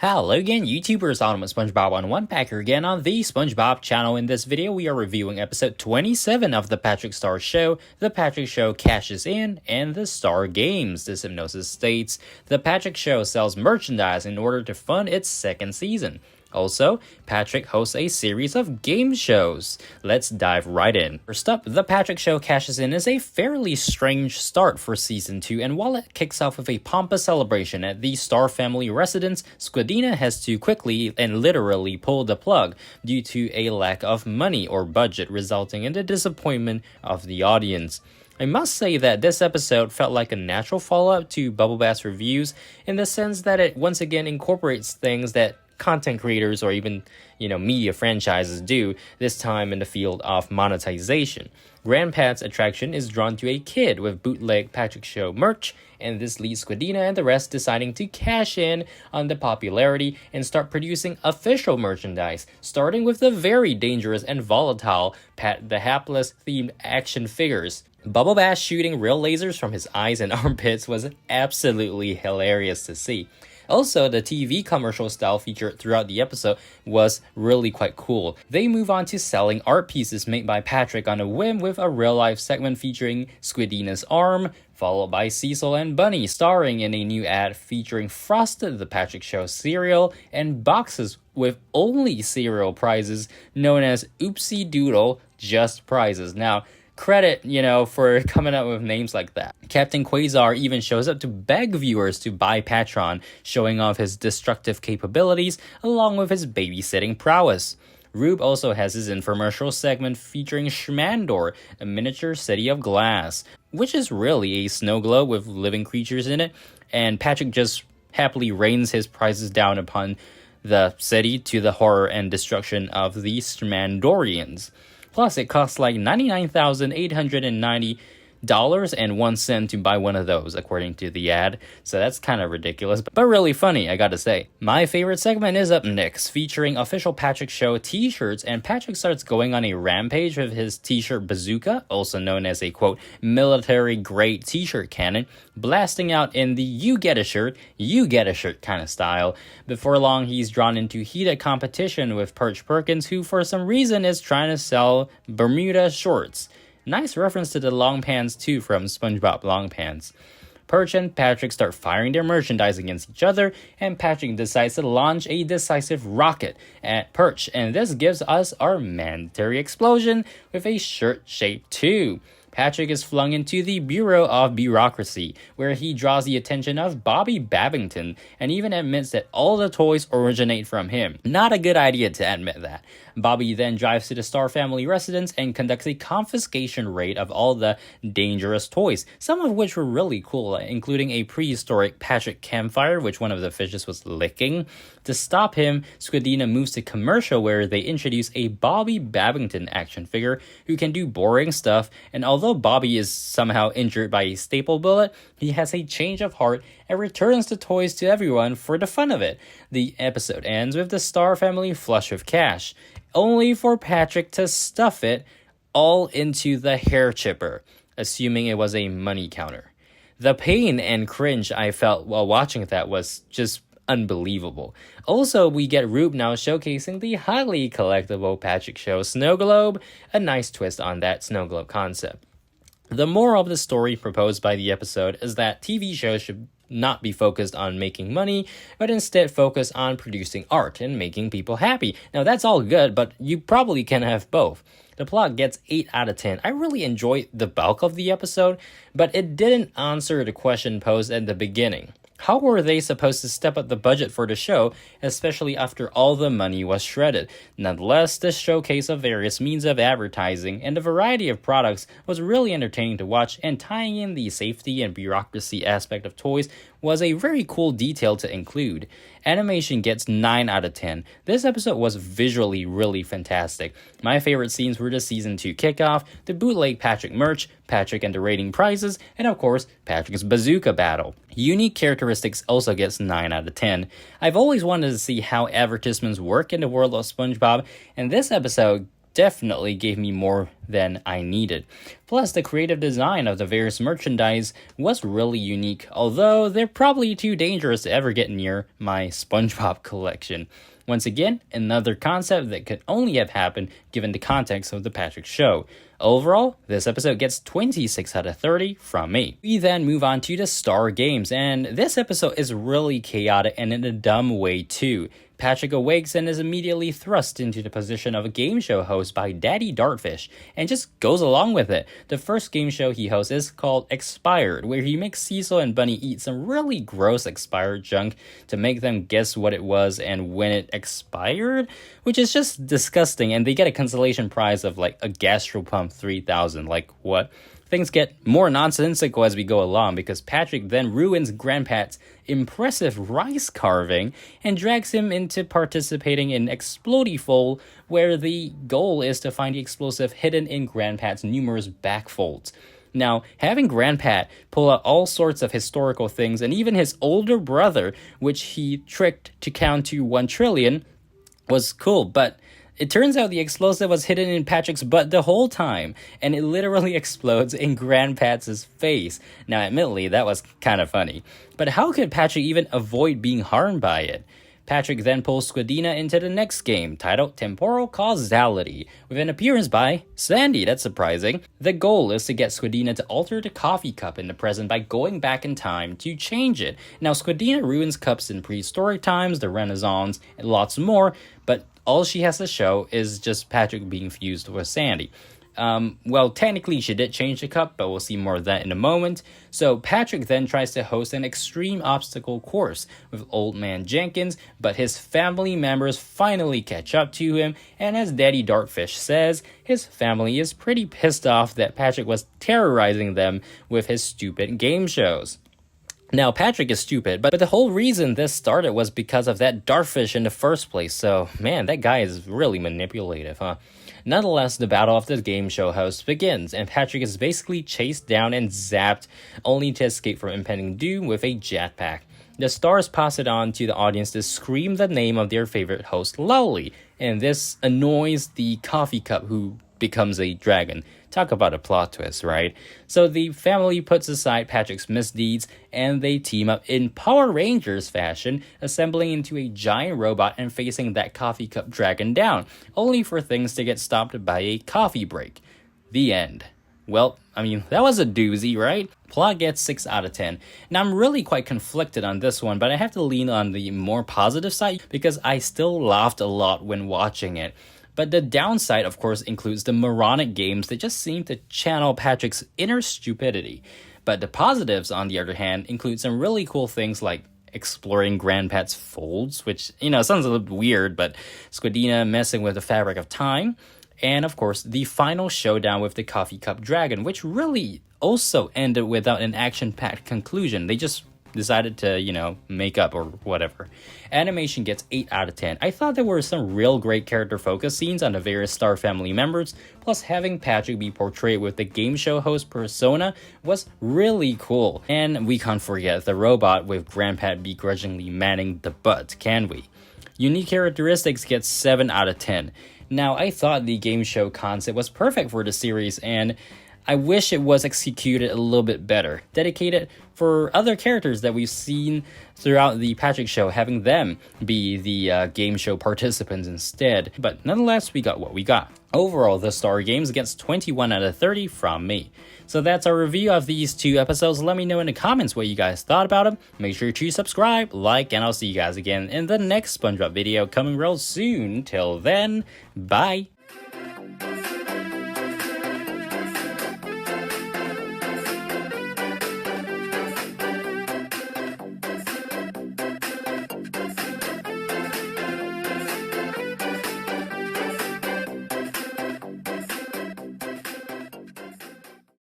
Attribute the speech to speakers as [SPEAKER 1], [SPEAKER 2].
[SPEAKER 1] Hello again, YouTubers, Ultimate SpongeBob on One Packer again on the SpongeBob channel. In this video, we are reviewing episode 27 of The Patrick Star Show. The Patrick Show cashes in, and the Star Games. This hypnosis states, The Patrick Show sells merchandise in order to fund its second season. Also, Patrick hosts a series of game shows. Let's dive right in. First up, The Patrick Show cashes in is a fairly strange start for season 2, and while it kicks off with a pompous celebration at the Star family residence, Squidina has to quickly and literally pull the plug due to a lack of money or budget, resulting in the disappointment of the audience. I must say that this episode felt like a natural follow-up to Bubble Bass Reviews in the sense that it once again incorporates things that content creators or even, media franchises do, this time in the field of monetization. Grandpa's attraction is drawn to a kid with bootleg Patrick Show merch, and this leads Squidina and the rest deciding to cash in on the popularity and start producing official merchandise, starting with the very dangerous and volatile Pat the Hapless themed action figures. Bubble Bass shooting real lasers from his eyes and armpits was absolutely hilarious to see. Also, the TV commercial style featured throughout the episode was really quite cool. They move on to selling art pieces made by Patrick on a whim with a real-life segment featuring Squidina's arm, followed by Cecil and Bunny starring in a new ad featuring Frosted the Patrick Show cereal and boxes with only cereal prizes known as Oopsie Doodle Just Prizes. Now, credit, for coming up with names like that. Captain Quasar even shows up to beg viewers to buy Patron, showing off his destructive capabilities along with his babysitting prowess. Rube also has his infomercial segment featuring Schmandor, a miniature city of glass, which is really a snow globe with living creatures in it, and Patrick just happily rains his prizes down upon the city to the horror and destruction of the Schmandorians. Plus, it costs like $99,890.01 to buy one of those, according to the ad. So that's kind of ridiculous, but really funny, I gotta say. My favorite segment is up next, featuring official Patrick Show t-shirts, and Patrick starts going on a rampage with his t-shirt bazooka, also known as a, quote, military-grade t-shirt cannon, blasting out in the you get a shirt kind of style. Before long, he's drawn into heated competition with Perch Perkins, who for some reason is trying to sell Bermuda shorts. Nice reference to the long pants too from SpongeBob Long Pants. Perch and Patrick start firing their merchandise against each other, and Patrick decides to launch a decisive rocket at Perch, and this gives us our mandatory explosion with a shirt-shaped tube. Patrick is flung into the Bureau of Bureaucracy, where he draws the attention of Bobby Babington and even admits that all the toys originate from him. Not a good idea to admit that. Bobby then drives to the Star family residence and conducts a confiscation raid of all the dangerous toys, some of which were really cool, including a prehistoric Patrick campfire, which one of the fishes was licking. To stop him, Squidina moves to commercial where they introduce a Bobby Babington action figure who can do boring stuff, and although Bobby is somehow injured by a staple bullet, he has a change of heart and returns the toys to everyone for the fun of it. The episode ends with the Star family flush with cash, only for Patrick to stuff it all into the hair chipper, assuming it was a money counter. The pain and cringe I felt while watching that was just unbelievable. Also, we get Rube now showcasing the highly collectible Patrick Show snow globe, a nice twist on that snow globe concept. The moral of the story proposed by the episode is that TV shows should not be focused on making money, but instead focus on producing art and making people happy. Now that's all good, but you probably can have both. The plot gets 8 out of 10. I really enjoyed the bulk of the episode, but it didn't answer the question posed at the beginning. How were they supposed to step up the budget for the show, especially after all the money was shredded? Nonetheless, this showcase of various means of advertising and the variety of products was really entertaining to watch, and tying in the safety and bureaucracy aspect of toys was a very cool detail to include. Animation gets 9 out of 10. This episode was visually really fantastic. My favorite scenes were the season 2 kickoff, the bootleg Patrick merch, Patrick and the raiding prizes, and of course, Patrick's bazooka battle. Unique characteristics also gets 9 out of 10. I've always wanted to see how advertisements work in the world of SpongeBob, and this episode definitely gave me more than I needed. Plus, the creative design of the various merchandise was really unique, although they're probably too dangerous to ever get near my SpongeBob collection. Once again, another concept that could only have happened given the context of the Patrick Show. Overall, this episode gets 26 out of 30 from me. We then move on to the Star Games, and this episode is really chaotic and in a dumb way too. Patrick awakes and is immediately thrust into the position of a game show host by Daddy Dartfish, and just goes along with it. The first game show he hosts is called Expired, where he makes Cecil and Bunny eat some really gross expired junk to make them guess what it was and when it expired, which is just disgusting, and they get a consolation prize of like a Gastropump 3000, like what? Things get more nonsensical as we go along because Patrick then ruins Grandpat's impressive rice carving and drags him into participating in Explodifol, where the goal is to find the explosive hidden in Grandpat's numerous backfolds. Now, having Grandpat pull out all sorts of historical things and even his older brother, which he tricked to count to 1 trillion, was cool, but it turns out the explosive was hidden in Patrick's butt the whole time, and it literally explodes in Grandpat's face. Now, admittedly, that was kind of funny. But how could Patrick even avoid being harmed by it? Patrick then pulls Squidina into the next game, titled Temporal Causality, with an appearance by Sandy. That's surprising. The goal is to get Squidina to alter the coffee cup in the present by going back in time to change it. Now, Squidina ruins cups in prehistoric times, the Renaissance, and lots more, but all she has to show is just Patrick being fused with Sandy. Well, technically she did change the cup, but we'll see more of that in a moment. So Patrick then tries to host an extreme obstacle course with Old Man Jenkins, but his family members finally catch up to him, and as Daddy Dartfish says, his family is pretty pissed off that Patrick was terrorizing them with his stupid game shows. Now, Patrick is stupid, but the whole reason this started was because of that Dartfish in the first place, so man, that guy is really manipulative, huh? Nonetheless, the battle of the game show host begins, and Patrick is basically chased down and zapped, only to escape from impending doom with a jetpack. The stars pass it on to the audience to scream the name of their favorite host loudly, and this annoys the coffee cup who becomes a dragon. Talk about a plot twist, right? So the family puts aside Patrick's misdeeds and they team up in Power Rangers fashion, assembling into a giant robot and facing that coffee cup dragon down, only for things to get stopped by a coffee break. The end. Well, I mean, that was a doozy, right? Plot gets 6 out of 10. Now, I'm really quite conflicted on this one, but I have to lean on the more positive side because I still laughed a lot when watching it. But the downside, of course, includes the moronic games that just seem to channel Patrick's inner stupidity. But the positives, on the other hand, include some really cool things like exploring Grandpat's folds, which, sounds a little weird, but Squidina messing with the fabric of time. And, of course, the final showdown with the coffee cup dragon, which really also ended without an action-packed conclusion. They just decided to, make up or whatever. Animation gets 8 out of 10. I thought there were some real great character focus scenes on the various Star family members, plus having Patrick be portrayed with the game show host persona was really cool. And we can't forget the robot with Grandpat begrudgingly manning the butt, can we? Unique characteristics gets 7 out of 10. Now, I thought the game show concept was perfect for the series, and I wish it was executed a little bit better, dedicated for other characters that we've seen throughout the Patrick Show, having them be the game show participants instead. But nonetheless, we got what we got. Overall, the Star Games gets 21 out of 30 from me. So that's our review of these 2 episodes. Let me know in the comments what you guys thought about them. Make sure to subscribe, like, and I'll see you guys again in the next SpongeBob video coming real soon. Till then, bye!